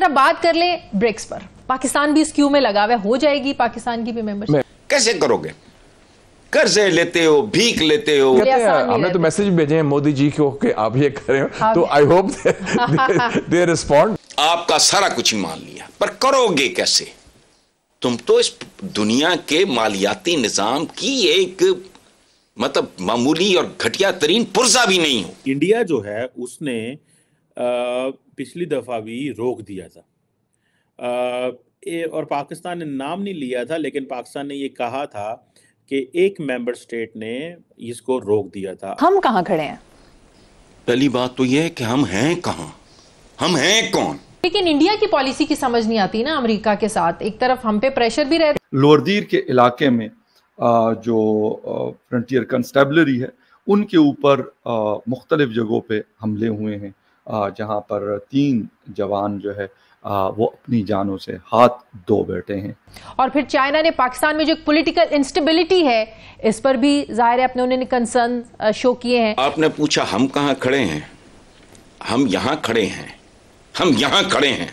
ذرا بات کر لیں برکس پر. پاکستان بھی اس کیو میں لگا ہوا ہے, ہو جائے گی پاکستان کی بھی ممبرشپ؟ کیسے کرو گے؟ قرضے لیتے ہو, بھیک لیتے ہو. ہم نے تو میسج بھیجے ہیں مودی جی کو کہ آپ یہ کریں, تو آئی ہوپ دے ریسپونڈ. آپ کا سارا کچھ ہی مان لیا, پر کرو گے کیسے؟ تم تو اس دنیا کے مالیاتی نظام کی ایک مطلب معمولی اور گھٹیا ترین پرزہ بھی نہیں ہو. انڈیا جو ہے اس نے پچھلی دفعہ بھی روک دیا تھا, اور پاکستان نے نام نہیں لیا تھا, لیکن پاکستان نے یہ کہا تھا کہ ایک ممبر سٹیٹ نے اس کو روک دیا تھا. ہم کہاں کھڑے ہیں؟ پہلی بات تو یہ ہے کہ ہم ہیں کہاں, ہم ہیں کون؟ لیکن انڈیا کی پالیسی کی سمجھ نہیں آتی نا امریکہ کے ساتھ. ایک طرف ہم پہ پریشر بھی رہتا ہے. لوور دیر کے علاقے میں جو فرنٹیئر کنسٹیبلری ہے ان کے اوپر مختلف جگہوں پہ حملے ہوئے ہیں, جہاں پر 3 جوان جو ہے وہ اپنی جانوں سے ہاتھ دھو بیٹھے ہیں. اور پھر چائنا نے پاکستان میں جو ایک پولیٹیکل انسٹیبلٹی ہے اس پر بھی ظاہر ہے انہوں نے کنسرن شو کیے ہیں. آپ نے پوچھا ہم کہاں کھڑے ہیں, ہم یہاں کھڑے ہیں, ہم یہاں کھڑے ہیں,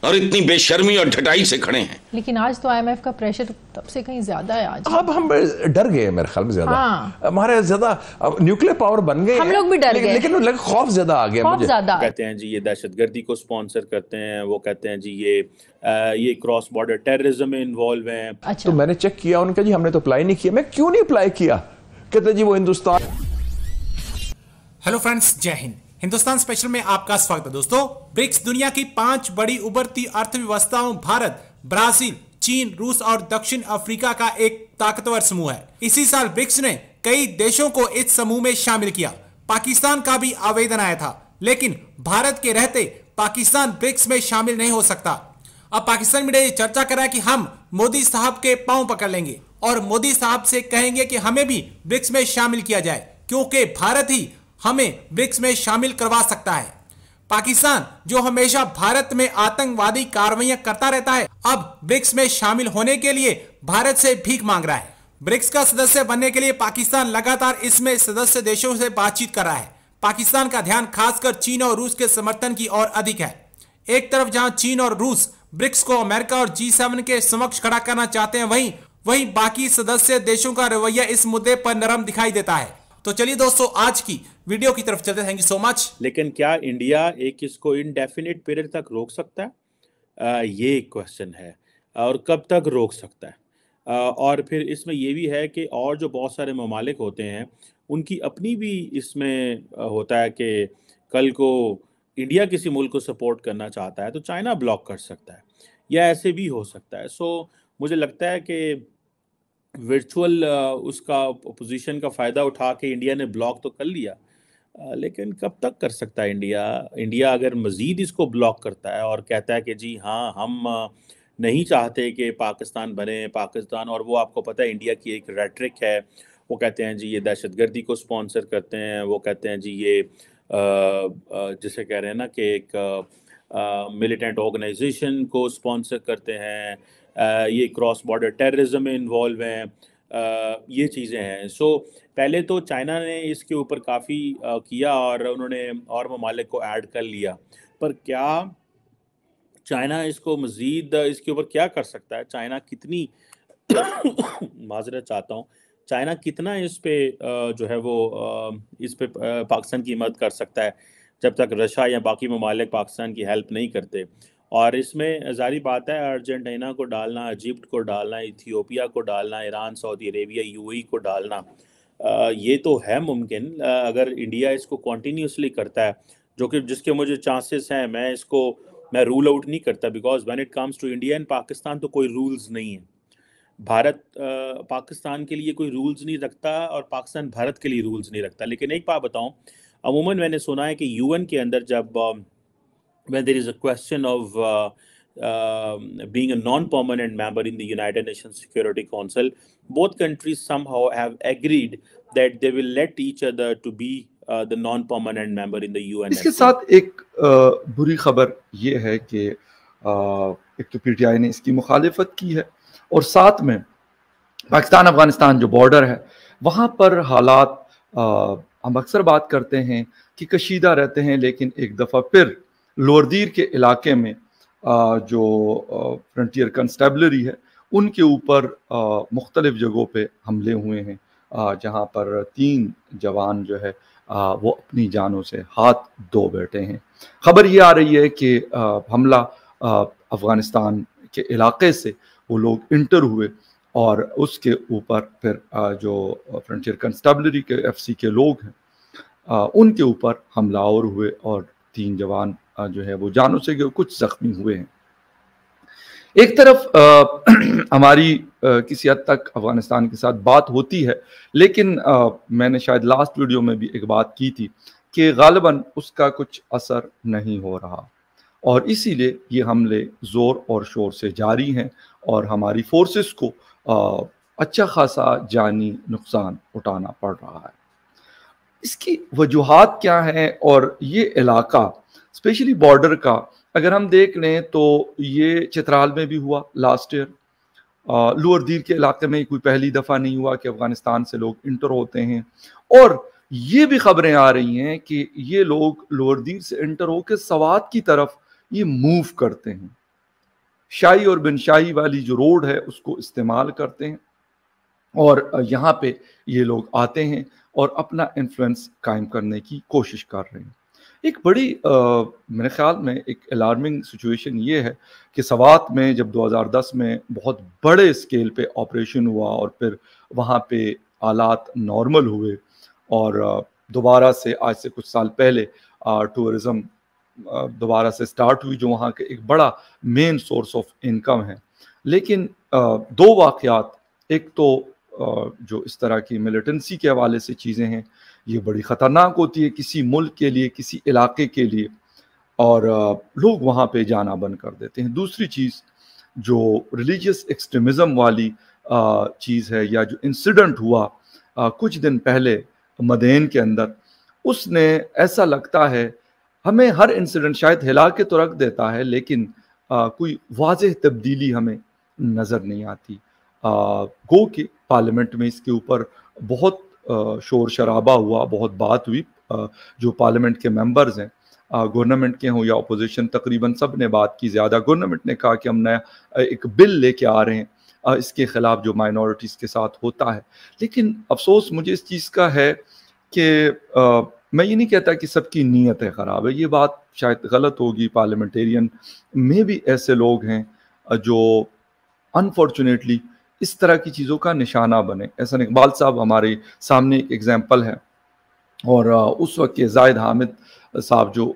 اور اتنی بے شرمی اور ڈھٹائی سے کھڑے ہیں. لیکن آج تو آئی ایم ایف کا پریشر تب سے کہیں زیادہ ہے. آج اب ہم ڈر گئے میرے خیال میں زیادہ, ہمارے زیادہ نیوکلیر پاور بن گئے, ہم لوگ بھی ڈر گئے, لیکن خوف زیادہ آ گیا مجھے. کہتے ہیں جی یہ دہشت گردی کو سپانسر کرتے ہیں, وہ کہتے ہیں جی یہ کراس بارڈر ٹیررزم میں انوالو ہیں. تو میں نے چیک کیا, ان کا جی ہم نے تو اپلائی نہیں کیا. میں کیوں نہیں اپلائی کیا؟ کہتے جی وہ ہندوستان. ہیلو فرینڈز, جے ہند. ہندوستان اسپیشل میں آپ کا سواگت ہے دوستو. برکس دنیا کی 5 بڑی ابھرتی ارتھ ویوستھاؤں بھارت, برازیل, چین, روس اور دکشن افریقہ کا ایک طاقتور سموہ ہے. اسی سال برکس نے کئی دیشوں کو اس سموہ میں شامل کیا. پاکستان کا بھی آویدن آیا تھا, لیکن بھارت کے رہتے پاکستان برکس میں شامل نہیں ہو سکتا. اب پاکستان میڈیا یہ چرچا کر رہا ہے کہ ہم مودی صاحب کے پاؤں پکڑ لیں گے اور مودی صاحب سے کہیں گے کہ ہمیں بھی برکس میں شامل کیا جائے, کیونکہ بھارت ہی ہمیں برکس میں شامل کروا سکتا ہے. پاکستان جو ہمیشہ بھارت میں آتنکوادی کارروائیاں کرتا رہتا ہے, اب برکس میں شامل ہونے کے لیے بھارت سے بھیک مانگ رہا ہے. برکس کا سدسیہ بننے کے لیے پاکستان لگاتار اس میں سدسیہ دیشوں سے بات چیت کر رہا ہے. پاکستان کا دھیان خاص کر چین اور روس کے سمرتھن کی اور ادھک ہے. ایک طرف جہاں چین اور روس برکس کو امریکہ اور G7 کے سمکش کھڑا کرنا چاہتے ہیں, وہیں باقی سدسیہ دیشوں کا رویہ اس مدعے پر نرم دکھائی دیتا ہے. تو چلیے دوستو آج کی ویڈیو کی طرف چلتے ہیں. تھینک یو سو مچ. لیکن کیا انڈیا ایک اس کو انڈیفینٹ پیریڈ تک روک سکتا ہے؟ یہ ایک کوشچن ہے, اور کب تک روک سکتا ہے. اور پھر اس میں یہ بھی ہے کہ اور جو بہت سارے ممالک ہوتے ہیں ان کی اپنی بھی اس میں ہوتا ہے کہ کل کو انڈیا کسی ملک کو سپورٹ کرنا چاہتا ہے تو چائنا بلاک کر سکتا ہے, یا ایسے بھی ہو سکتا ہے. سو مجھے لگتا ہے کہ ورچوئل اس کا اپوزیشن کا فائدہ اٹھا کے انڈیا نے بلاک تو کر لیا, لیکن کب تک کر سکتا ہے انڈیا اگر مزید اس کو بلاک کرتا ہے اور کہتا ہے کہ جی ہاں ہم نہیں چاہتے کہ پاکستان بنے پاکستان. اور وہ آپ کو پتہ ہے انڈیا کی ایک ریٹرک ہے, وہ کہتے ہیں جی یہ دہشت گردی کو سپانسر کرتے ہیں, وہ کہتے ہیں جی یہ جسے کہہ رہے ہیں نا کہ ایک ملیٹنٹ آرگنائزیشن کو سپانسر کرتے ہیں, یہ کراس بارڈر ٹیررزم میں انوالو ہیں, یہ چیزیں ہیں. سو پہلے تو چائنا نے اس کے اوپر کافی کیا اور انہوں نے اور ممالک کو ایڈ کر لیا, پر کیا چائنا اس کو مزید اس کے اوپر کیا کر سکتا ہے؟ چائنا کتنی معذرت چاہتا ہوں, چائنا کتنا اس پہ جو ہے وہ اس پہ پاکستان کی مدد کر سکتا ہے جب تک رشیا یا باقی ممالک پاکستان کی ہیلپ نہیں کرتے. اور اس میں ظاہری بات ہے ارجنٹینا کو ڈالنا, ایجپٹ کو ڈالنا, ایتھیوپیا کو ڈالنا, ایران, سعودی عربیہ, UAE کو ڈالنا, یہ تو ہے ممکن اگر انڈیا اس کو کنٹینیوسلی کرتا ہے, جو کہ جس کے مجھے چانسز ہیں. میں رول آؤٹ نہیں کرتا, because when it comes to India and Pakistan تو کوئی رولز نہیں ہیں. بھارت پاکستان کے لیے کوئی رولز نہیں رکھتا اور پاکستان بھارت کے لیے رولز نہیں رکھتا. لیکن ایک بات بتاؤں, عموماً میں نے سنا ہے کہ UN کے اندر جب when there is a question of being a non-permanent member in the United Nations Security Council, both countries somehow have agreed that they will let each other to be the non-permanent member in the UN. اس کے ساتھ ایک بری خبر یہ ہے کہ ایک تو PTI نے اس کی مخالفت کی ہے, اور ساتھ میں پاکستان افغانستان جو بارڈر ہے وہاں پر حالات ہم اکثر بات کرتے ہیں کہ کشیدہ رہتے ہیں, لیکن ایک دفعہ پھر لوور دیر کے علاقے میں جو فرنٹیئر کنسٹیبلری ہے ان کے اوپر مختلف جگہوں پہ حملے ہوئے ہیں، جہاں پر 3 جوان جو ہے وہ اپنی جانوں سے ہاتھ دھو بیٹھے ہیں۔ خبر یہ آ رہی ہے کہ حملہ افغانستان کے علاقے سے وہ لوگ انٹر ہوئے اور اس کے اوپر پھر جو فرنٹیئر کنسٹیبلری کے FC کے لوگ ہیں ان کے اوپر حملہ آور ہوئے اور 3 جوان جو ہے وہ جانوں سے گئے، کچھ زخمی ہوئے ہیں۔ ایک طرف ہماری کسی حد تک افغانستان کے ساتھ بات ہوتی ہے، لیکن میں نے شاید لاسٹ ویڈیو میں بھی ایک بات کی تھی کہ غالباً اس کا کچھ اثر نہیں ہو رہا، اور اسی لیے یہ حملے زور اور شور سے جاری ہیں اور ہماری فورسز کو اچھا خاصا جانی نقصان اٹھانا پڑ رہا ہے۔ اس کی وجوہات کیا ہیں؟ اور یہ علاقہ اسپیشلی بارڈر کا اگر ہم دیکھ لیں تو یہ چترال میں بھی ہوا لاسٹ ایئر، لوور دیر کے علاقے میں کوئی پہلی دفعہ نہیں ہوا کہ افغانستان سے لوگ انٹر ہوتے ہیں، اور یہ بھی خبریں آ رہی ہیں کہ یہ لوگ لوور دیر سے انٹر ہو کے سوات کی طرف یہ موو کرتے ہیں، شاہی اور بن شاہی والی جو روڈ ہے اس کو استعمال کرتے ہیں اور یہاں پہ یہ لوگ آتے ہیں اور اپنا انفلوئنس قائم کرنے کی کوشش کر رہے ہیں۔ ایک بڑی میرے خیال میں ایک الارمنگ سچویشن یہ ہے کہ سوات میں جب 2010 میں بہت بڑے اسکیل پہ آپریشن ہوا اور پھر وہاں پہ حالات نارمل ہوئے اور دوبارہ سے آج سے کچھ سال پہلے ٹورزم دوبارہ سے سٹارٹ ہوئی جو وہاں کے ایک بڑا مین سورس آف انکم ہے، لیکن 2 واقعات، ایک تو جو اس طرح کی ملیٹنسی کے حوالے سے چیزیں ہیں یہ بڑی خطرناک ہوتی ہے کسی ملک کے لیے، کسی علاقے کے لیے، اور لوگ وہاں پہ جانا بند کر دیتے ہیں۔ دوسری چیز جو ریلیجیس ایکسٹریمزم والی چیز ہے یا جو انسیڈنٹ ہوا کچھ دن پہلے مدین کے اندر، اس نے ایسا لگتا ہے ہمیں ہر انسیڈنٹ شاید ہلا کے تو رکھ دیتا ہے لیکن کوئی واضح تبدیلی ہمیں نظر نہیں آتی۔ گو کہ پارلیمنٹ میں اس کے اوپر بہت شور شرابہ ہوا، بہت بات ہوئی، جو پارلیمنٹ کے ممبرز ہیں گورنمنٹ کے ہوں یا اپوزیشن، تقریباً سب نے بات کی، زیادہ گورنمنٹ نے کہا کہ ہم نیا ایک بل لے کے آ رہے ہیں اس کے خلاف جو مائنورٹیز کے ساتھ ہوتا ہے۔ لیکن افسوس مجھے اس چیز کا ہے کہ میں یہ نہیں کہتا کہ سب کی نیت خراب ہے، یہ بات شاید غلط ہوگی، پارلیمنٹیرین میں بھی ایسے لوگ ہیں جو انفارچونیٹلی اس طرح کی چیزوں کا نشانہ بنے۔ احسن اقبال صاحب ہمارے سامنے ایک ایگزامپل ہے، اور اس وقت کے زاہد حامد صاحب جو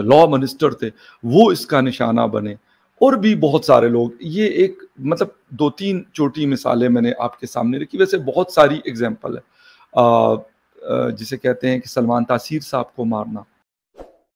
لاء منسٹر تھے وہ اس کا نشانہ بنے، اور بھی بہت سارے لوگ۔ یہ ایک مطلب 2-3 چھوٹی مثالیں میں نے آپ کے سامنے رکھی، ویسے بہت ساری ایگزامپل ہے، جسے کہتے ہیں کہ سلمان تاثیر صاحب کو مارنا،